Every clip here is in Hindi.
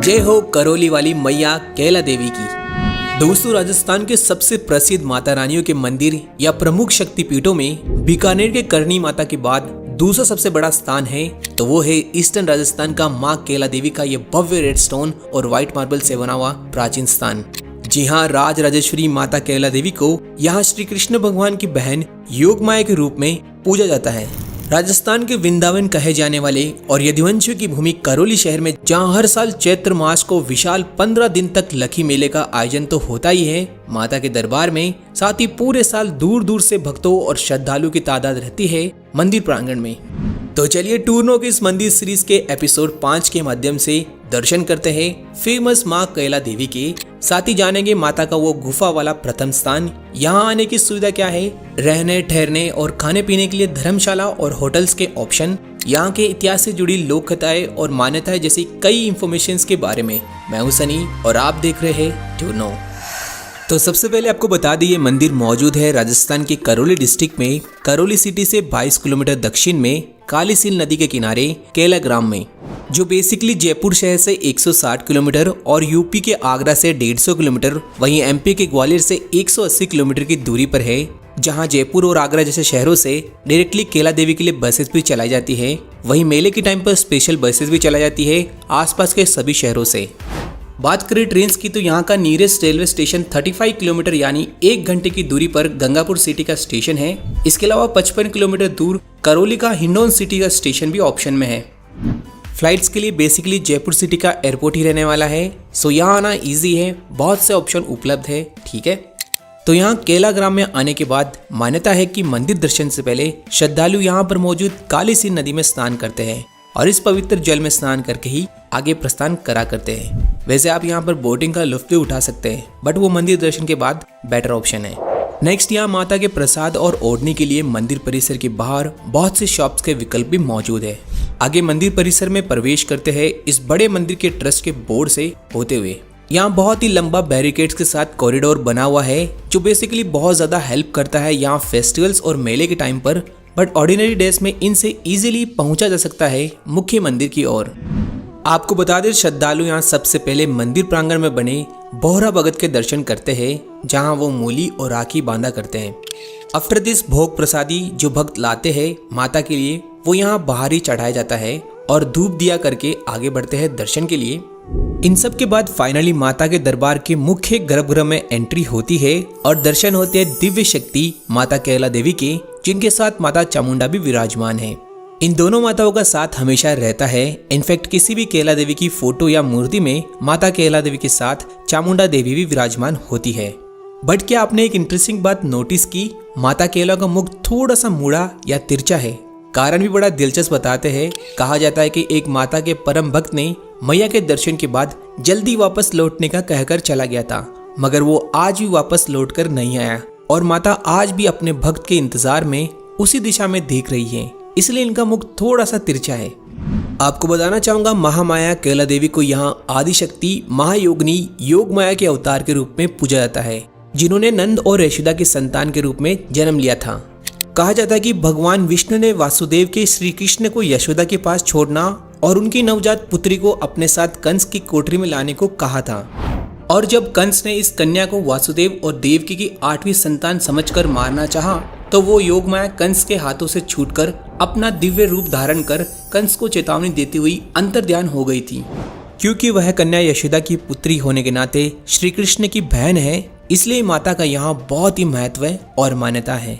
जय हो करौली वाली मैया कैला देवी की। दोस्तों, राजस्थान के सबसे प्रसिद्ध माता रानियों के मंदिर या प्रमुख शक्तिपीठों में बीकानेर के करनी माता के बाद दूसरा सबसे बड़ा स्थान है तो वो है ईस्टर्न राजस्थान का माँ कैला देवी का ये भव्य रेड स्टोन और व्हाइट मार्बल से बना हुआ प्राचीन स्थान। जी हाँ, राज राजेश्वरी माता कैला देवी को यहाँ श्री कृष्ण भगवान की बहन योगमाया के रूप में पूजा जाता है। राजस्थान के वृंदावन कहे जाने वाले और यदुवंशियों की भूमि करौली शहर में जहाँ हर साल चैत्र मास को विशाल 15 दिन तक लखी मेले का आयोजन तो होता ही है माता के दरबार में, साथ ही पूरे साल दूर दूर से भक्तों और श्रद्धालुओं की तादाद रहती है मंदिर प्रांगण में। तो चलिए टूरनो की इस मंदिर सीरीज के एपिसोड 5 के माध्यम से दर्शन करते हैं फेमस माँ कैला देवी के, साथ ही जानेंगे माता का वो गुफा वाला प्रथम स्थान, यहाँ आने की सुविधा क्या है, रहने ठहरने और खाने पीने के लिए धर्मशाला और होटल्स के ऑप्शन, यहाँ के इतिहास से जुड़ी लोक कथाएं और मान्यताएं जैसी कई इंफॉर्मेशन के बारे में। मैं हूं सनी और आप देख रहे हैं टूरनो। तो सबसे पहले आपको बता दें ये मंदिर मौजूद है राजस्थान के करौली डिस्ट्रिक्ट में, करौली सिटी से 22 किलोमीटर दक्षिण में काली सील नदी के किनारे कैला ग्राम में, जो बेसिकली जयपुर शहर से 160 किलोमीटर और यूपी के आगरा से 150 किलोमीटर, वहीं एमपी के ग्वालियर से 180 किलोमीटर की दूरी पर है, जहां जयपुर और आगरा जैसे शहरों से डायरेक्टली कैला देवी के लिए बसेस भी चलाई जाती है। वहीं मेले के टाइम पर स्पेशल बसेस भी चलाई जाती है आसपास के सभी शहरों से। बात करें ट्रेन की तो यहाँ का नियरेस्ट रेलवे स्टेशन 35 किलोमीटर यानी 1 घंटे की दूरी पर गंगापुर सिटी का स्टेशन है। इसके अलावा 55 किलोमीटर दूर करौली का हिंडौन सिटी का स्टेशन भी ऑप्शन में है। फ्लाइट्स के लिए बेसिकली जयपुर सिटी का एयरपोर्ट ही रहने वाला है, सो यहाँ आना इजी है, बहुत से ऑप्शन उपलब्ध है। ठीक है, तो यहाँ कैला ग्राम में आने के बाद मान्यता है कि मंदिर दर्शन से पहले श्रद्धालु यहाँ पर मौजूद काली सील नदी में स्नान करते हैं और इस पवित्र जल में स्नान करके ही आगे प्रस्थान करा करते हैं। वैसे आप यहाँ पर बोटिंग का लुत्फ भी उठा सकते हैं, बट वो मंदिर दर्शन के बाद बेटर ऑप्शन है। नेक्स्ट, यहाँ माता के प्रसाद और ओढ़ने के लिए मंदिर परिसर के बाहर बहुत से शॉप्स के विकल्प भी मौजूद है। आगे मंदिर परिसर में प्रवेश करते हैं इस बड़े मंदिर के ट्रस्ट के बोर्ड से होते हुए। यहाँ बहुत ही लंबा बैरिकेड्स के साथ कॉरिडोर बना हुआ है, जो बेसिकली बहुत ज्यादा हेल्प करता है यहाँ फेस्टिवल्स और मेले के टाइम पर, बट ऑर्डिनरी डेज में इनसे इजीली पहुंचा जा सकता है मुख्य मंदिर की ओर। आपको बता दें श्रद्धालु यहाँ सबसे पहले मंदिर प्रांगण में बने बोहरा भगत के दर्शन करते हैं, जहाँ वो मूली और राखी बांधा करते हैं। आफ्टर दिस भोग प्रसादी जो भक्त लाते हैं माता के लिए वो यहाँ बाहर ही चढ़ाया जाता है और धूप दिया करके आगे बढ़ते हैं दर्शन के लिए। इन सब के बाद फाइनली माता के दरबार के मुख्य गर्भगृह में एंट्री होती है और दर्शन होते हैं दिव्य शक्ति माता कैला देवी के, जिनके साथ माता चामुंडा भी विराजमान है। इन दोनों माताओं का साथ हमेशा रहता है। इनफैक्ट किसी भी कैला देवी की फोटो या मूर्ति में माता कैला देवी के साथ चामुंडा देवी भी विराजमान होती है। बट क्या आपने एक इंटरेस्टिंग बात नोटिस की, माता कैला का मुख थोड़ा सा मुड़ा या तिरछा है। कारण भी बड़ा दिलचस्प बताते हैं। कहा जाता है कि एक माता के परम भक्त ने मैया के दर्शन के बाद जल्दी वापस लौटने का कहकर चला गया था, मगर वो आज भी वापस लौट कर नहीं आया और माता आज भी अपने भक्त के इंतजार में उसी दिशा में देख रही है, इसलिए इनका मुख थोड़ा सा तिरछा है। आपको बताना चाहूंगा महामाया कैला देवी को यहाँ आदिशक्ति महायोगिनी योगमाया के अवतार के रूप में पूजा जाता है, जिन्होंने नंद और यशोदा की संतान के रूप में जन्म लिया था। कहा जाता है कि भगवान विष्णु ने वासुदेव के श्री कृष्ण को यशोदा के पास छोड़ना और उनकी नवजात पुत्री को अपने साथ कंस की कोठरी में लाने को कहा था, और जब कंस ने इस कन्या को वासुदेव और देवकी की 8वीं संतान समझकर मारना चाहा, तो वो योगमाया कंस के हाथों से छूटकर अपना दिव्य रूप धारण कर कंस को चेतावनी देती हुई अंतर्ध्यान हो गई थी। क्योंकि वह कन्या यशोदा की पुत्री होने के नाते श्री कृष्ण की बहन है, इसलिए माता का यहाँ बहुत ही महत्व और मान्यता है।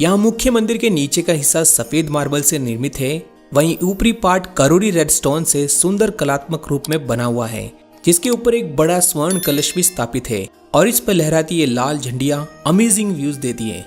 यहाँ मुख्य मंदिर के नीचे का हिस्सा सफेद मार्बल से निर्मित है, वहीं ऊपरी पार्ट करोड़ी रेड स्टोन से सुंदर कलात्मक रूप में बना हुआ है, जिसके ऊपर एक बड़ा स्वर्ण कलश भी स्थापित है और इस पर लहराती ये लाल झंडियां अमेजिंग व्यूज देती है।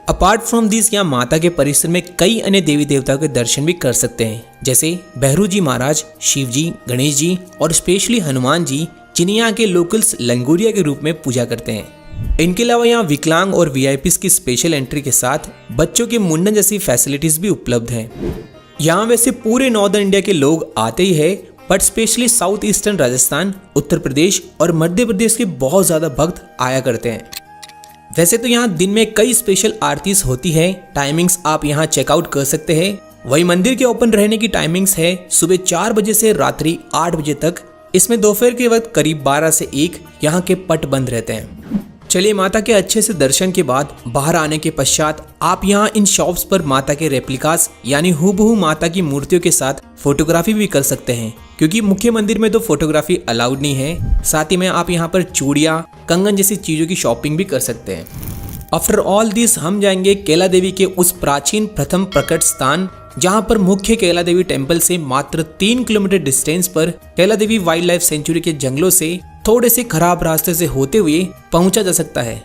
अपार्ट फ्रॉम दिस, यहाँ माता के परिसर में कई अन्य देवी देवताओं के दर्शन भी कर सकते हैं, जैसे भैरू जी महाराज, शिव जी, गणेश जी और स्पेशली हनुमान जी, जिन्हें यहाँ के लोकल्स लंगूरिया के रूप में पूजा करते हैं। इनके अलावा यहाँ विकलांग और वीआईपीज की स्पेशल एंट्री के साथ बच्चों के मुंडन जैसी फैसिलिटीज भी उपलब्ध हैं। यहाँ वैसे पूरे नॉर्दर्न इंडिया के लोग आते ही है, but specially south eastern Rajasthan, Uttar Pradesh और मध्य प्रदेश के बहुत ज्यादा भक्त आया करते हैं। वैसे तो यहाँ दिन में कई स्पेशल आरतीज होती है, टाइमिंग्स आप यहाँ चेकआउट कर सकते हैं। वही मंदिर के ओपन रहने की टाइमिंग्स है सुबह 4 बजे से रात्रि 8 बजे तक, इसमें दोपहर के वक्त करीब 12 से 1 यहाँ के पट बंद रहते हैं। चलिए माता के अच्छे से दर्शन के बाद बाहर आने के पश्चात आप यहाँ इन शॉप्स पर माता के रेप्लिकास यानी हूबहू माता की मूर्तियों के साथ फोटोग्राफी भी कर सकते हैं, क्योंकि मुख्य मंदिर में तो फोटोग्राफी अलाउड नहीं है। साथ ही में आप यहाँ पर चूड़ियाँ, कंगन जैसी चीजों की शॉपिंग भी कर सकते हैं। आफ्टर ऑल दिस हम जाएंगे कैला देवी के उस प्राचीन प्रथम प्रकट स्थान जहाँ पर मुख्य कैला देवी टेम्पल से मात्र 3 किलोमीटर डिस्टेंस पर कैला देवी वाइल्ड लाइफ सेंचुरी के जंगलों से थोड़े से खराब रास्ते से होते हुए पहुंचा जा सकता है।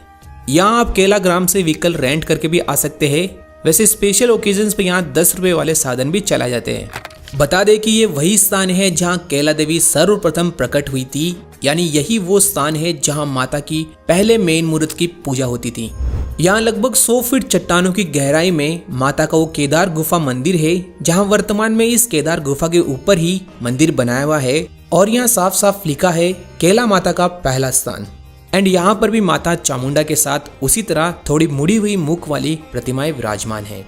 यहाँ आप कैला ग्राम से व्हीकल रेंट करके भी आ सकते हैं। वैसे स्पेशल ओकेजन्स पे यहाँ 10 रुपए वाले साधन भी चलाए जाते हैं। बता दें कि ये वही स्थान है जहाँ कैला देवी सर्वप्रथम प्रकट हुई थी, यानी यही वो स्थान है जहाँ माता की पहले मेन मूर्त की पूजा होती थी। यहाँ लगभग 100 फीट चट्टानों की गहराई में माता का वो केदार गुफा मंदिर है, जहाँ वर्तमान में इस केदार गुफा के ऊपर ही मंदिर बनाया हुआ है और यहाँ साफ साफ लिखा है कैला माता का पहला स्थान। एंड यहाँ पर भी माता चामुंडा के साथ उसी तरह थोड़ी मुड़ी हुई मुख वाली प्रतिमाएं विराजमान है।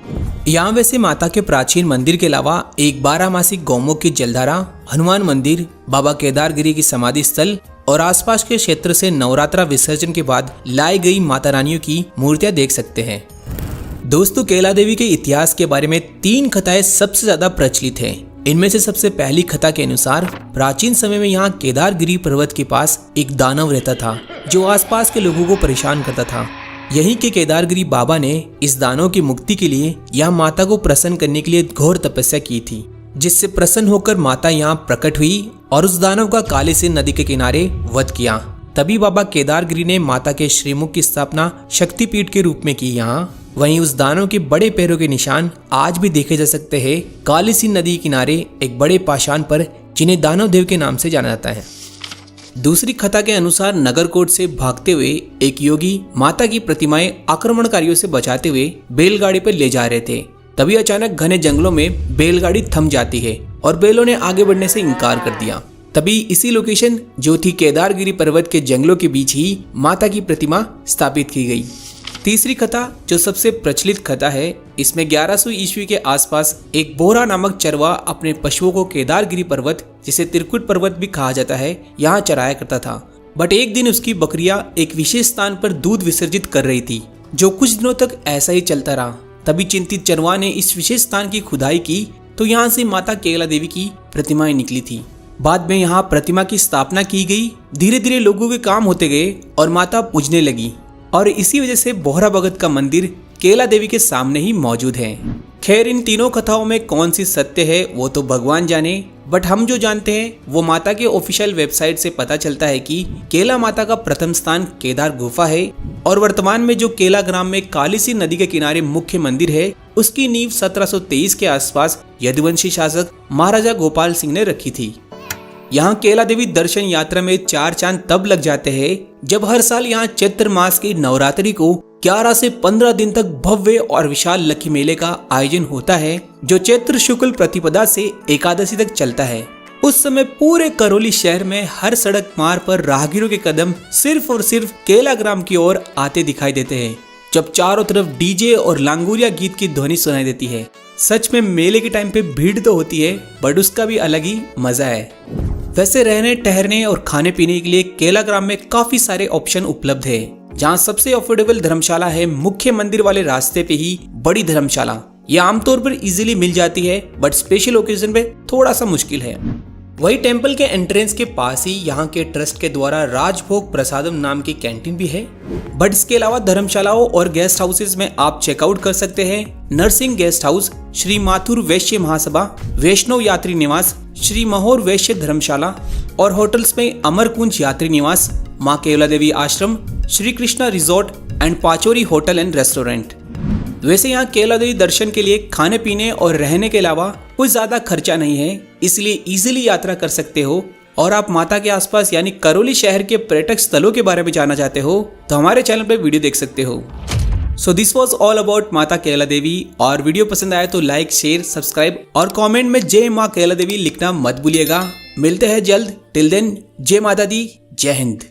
यहाँ वैसे माता के प्राचीन मंदिर के अलावा एक 12 मासिक गौमुख की जलधारा, हनुमान मंदिर, बाबा केदारगिरी की समाधि स्थल और आसपास के क्षेत्र से नवरात्रा विसर्जन के बाद लाई गई माता रानियों की मूर्तियां देख सकते हैं। दोस्तों, कैला देवी के इतिहास के बारे में 3 कथाएं सबसे ज्यादा प्रचलित हैं। इनमें से सबसे पहली कथा के अनुसार प्राचीन समय में यहाँ केदारगिरी पर्वत के पास एक दानव रहता था जो आसपास के लोगों को परेशान करता था। यहीं के केदारगिरी बाबा ने इस दानव की मुक्ति के लिए यहाँ माता को प्रसन्न करने के लिए घोर तपस्या की थी, जिससे प्रसन्न होकर माता यहाँ प्रकट हुई और उस दानव का काले सिंह नदी के किनारे वध किया। तभी बाबा केदारगिरी ने माता के श्रीमुख की स्थापना शक्तिपीठ के रूप में की। यहाँ वहीं उस दानव के बड़े पैरों के निशान आज भी देखे जा सकते हैं काली सिंह नदी किनारे एक बड़े पाषाण पर, जिन्हें दानव देव के नाम से जाना जाता है। दूसरी कथा के अनुसार नगरकोट से भागते हुए एक योगी माता की प्रतिमाएं आक्रमणकारियों से बचाते हुए बैलगाड़ी पर ले जा रहे थे। तभी अचानक घने जंगलों में बैलगाड़ी थम जाती है और बैलों ने आगे बढ़ने से इनकार कर दिया। तभी इसी लोकेशन जो थी केदारगिरी पर्वत के जंगलों के बीच ही माता की प्रतिमा स्थापित की गई। तीसरी कथा जो सबसे प्रचलित कथा है, इसमें 1100 ईस्वी के आसपास एक बोरा नामक चरवा अपने पशुओं को केदारगिरी पर्वत, जिसे त्रिकुट पर्वत भी कहा जाता है, यहाँ चराया करता था। बट एक दिन उसकी बकरियां एक विशेष स्थान पर दूध विसर्जित कर रही थी, जो कुछ दिनों तक ऐसा ही चलता रहा। तभी चिंतित चरवा ने इस विशेष स्थान की खुदाई की तो यहाँ से माता कैला देवी की प्रतिमाएं निकली थी। बाद में यहाँ प्रतिमा की स्थापना की गई। धीरे धीरे लोगों के काम होते गए और माता पूजने लगी और इसी वजह से बोहरा भगत का मंदिर कैला देवी के सामने ही मौजूद है। खैर, इन तीनों कथाओं में कौन सी सत्य है वो तो भगवान जाने, बट हम जो जानते हैं वो माता के ऑफिशियल वेबसाइट से पता चलता है कि कैला माता का प्रथम स्थान केदार गुफा है और वर्तमान में जो कैला ग्राम में काली सिंह नदी के किनारे मुख्य मंदिर है, उसकी नींव 1723 के आसपास यदुवंशी शासक महाराजा गोपाल सिंह ने रखी थी। यहाँ कैला देवी दर्शन यात्रा में 4 चांद तब लग जाते हैं जब हर साल यहाँ चैत्र मास की नवरात्रि को 11 से 15 दिन तक भव्य और विशाल लक्की मेले का आयोजन होता है, जो चैत्र शुक्ल प्रतिपदा से एकादशी तक चलता है। उस समय पूरे करौली शहर में हर सड़क मार्ग पर राहगीरों के कदम सिर्फ और सिर्फ कैला ग्राम की ओर आते दिखाई देते हैं, जब चारों तरफ डीजे और लांगुरिया गीत की ध्वनि सुनाई देती है। सच में मेले के टाइम पे भीड़ तो होती है, बट उसका भी अलग ही मजा है। वैसे रहने, ठहरने और खाने पीने के लिए कैला ग्राम में काफी सारे ऑप्शन उपलब्ध है, जहाँ सबसे अफोर्डेबल धर्मशाला है मुख्य मंदिर वाले रास्ते पे ही बड़ी धर्मशाला। ये आमतौर पर इजीली मिल जाती है, बट स्पेशल ओकेजन पे थोड़ा सा मुश्किल है। वही टेंपल के एंट्रेंस के पास ही यहाँ के ट्रस्ट के द्वारा राजभोग प्रसादम नाम की कैंटीन भी है। बट इसके अलावा धर्मशालाओं और गेस्ट हाउसेज में आप चेकआउट कर सकते हैं नरसिंह गेस्ट हाउस, श्री माथुर वैश्य महासभा, वैष्णव यात्री निवास, श्री महोर वैश्य धर्मशाला और होटल्स में अमरकुंज यात्री निवास, माँ Kaila Devi Ashram, Shri Krishna resort and Pachori hotel and restaurant. वैसे यहाँ कैला देवी दर्शन के लिए खाने पीने और रहने के अलावा कोई ज्यादा खर्चा नहीं है, इसलिए इजीली यात्रा कर सकते हो। और आप माता के आसपास यानी करौली शहर के पर्यटक स्थलों के बारे में जानना चाहते हो तो हमारे चैनल पर वीडियो देख सकते हो। So this was all about माता कैला देवी। और वीडियो पसंद आए तो लाइक, शेयर, सब्सक्राइब और कमेंट में जय माँ कैला देवी लिखना मत भूलिएगा। मिलते हैं जल्द। टिल देन, जय माता दी, जय हिंद।